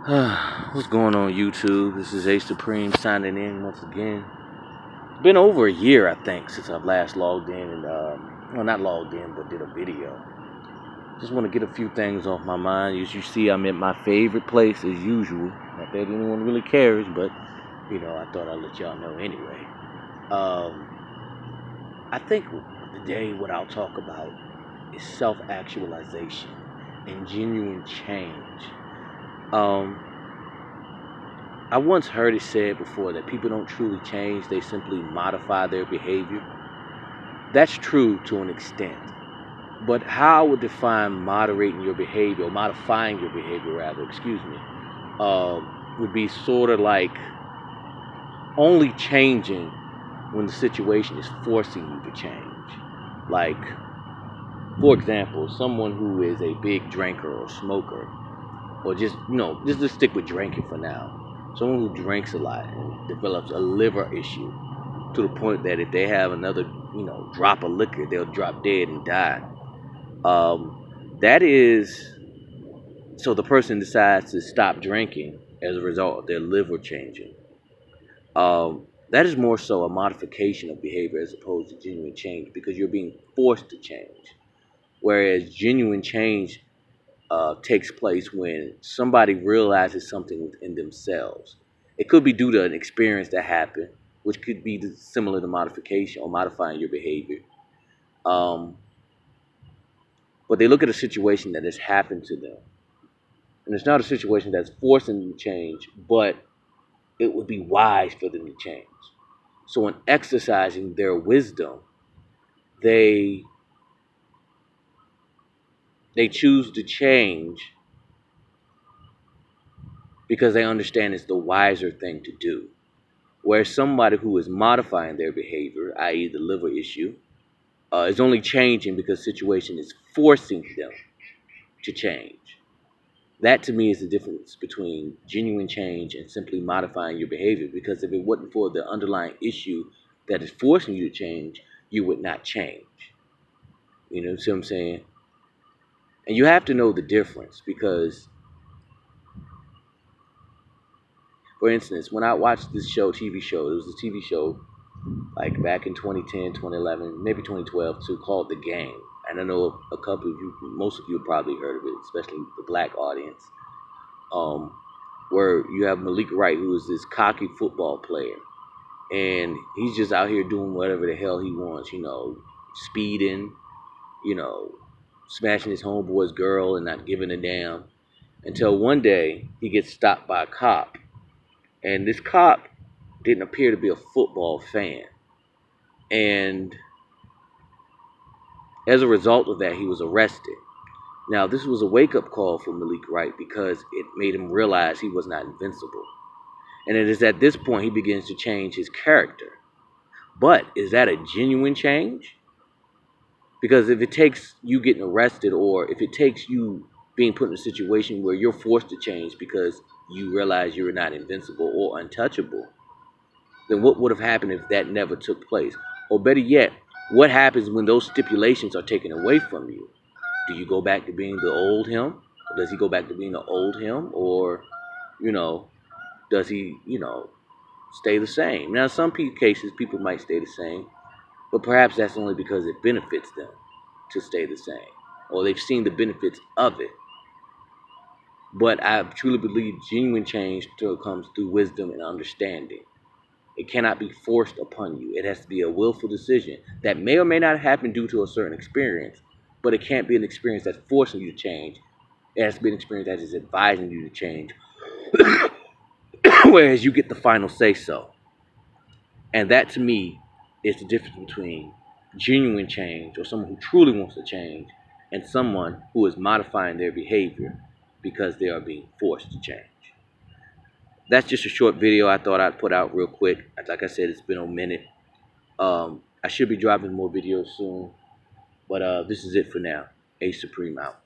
What's going on, YouTube? This is A Supreme signing in once again. It's been over a year, I think, since I've last logged in and, well, not logged in, but did a video. Just want to get a few things off my mind. As you see, I'm at my favorite place as usual. Not that anyone really cares, but, I thought I'd let y'all know anyway. I think today what I'll talk about is self-actualization and genuine change. I once heard it said before that people don't truly change, they simply modify their behavior. That's true to an extent. But how I would define moderating your behavior, or modifying your behavior rather, would be sort of like only changing when the situation is forcing you to change. Like, for example, someone who is a big drinker or smoker, or just to stick with drinking for now. Someone who drinks a lot and develops a liver issue to the point that if they have another, drop of liquor, they'll drop dead and die. So the person decides to stop drinking as a result of their liver changing. That is more so a modification of behavior as opposed to genuine change, because you're being forced to change. Whereas genuine change takes place when somebody realizes something within themselves. It could be due to an experience that happened, which could be similar to modification or modifying your behavior. But they look at a situation that has happened to them. And it's not a situation that's forcing them to change, but it would be wise for them to change. So in exercising their wisdom, they choose to change because they understand it's the wiser thing to do. Whereas somebody who is modifying their behavior, i.e. the liver issue, is only changing because the situation is forcing them to change. That to me is the difference between genuine change and simply modifying your behavior, because if it wasn't for the underlying issue that is forcing you to change, you would not change. You see what I'm saying? And you have to know the difference, because, for instance, when I watched this TV show, it was a TV show like back in 2010, 2011, maybe 2012 too, called The Game. And I know a couple of you, most of you have probably heard of it, especially the black audience, where you have Malik Wright, who is this cocky football player. And he's just out here doing whatever the hell he wants, speeding, smashing his homeboy's girl and not giving a damn. Until one day, he gets stopped by a cop. And this cop didn't appear to be a football fan. And as a result of that, he was arrested. Now, this was a wake-up call for Malik Wright, because it made him realize he was not invincible. And it is at this point he begins to change his character. But is that a genuine change? Because if it takes you getting arrested, or if it takes you being put in a situation where you're forced to change because you realize you're not invincible or untouchable, then what would have happened if that never took place? Or better yet, what happens when those stipulations are taken away from you? Do you go back to being the old him? Or does he go back to being the old him? Or, does he, stay the same? Now, in some cases, people might stay the same, but perhaps that's only because it benefits them to stay the same, or they've seen the benefits of it. But I truly believe genuine change comes through wisdom and understanding. It cannot be forced upon you. It has to be a willful decision that may or may not happen due to a certain experience, but it can't be an experience that's forcing you to change. It has to be an experience that is advising you to change, whereas you get the final say-so. And that, to me, is the difference between genuine change, or someone who truly wants to change, and someone who is modifying their behavior because they are being forced to change. That's just a short video I thought I'd put out real quick. Like I said, it's been a minute. I should be dropping more videos soon, but this is it for now. A Supreme out.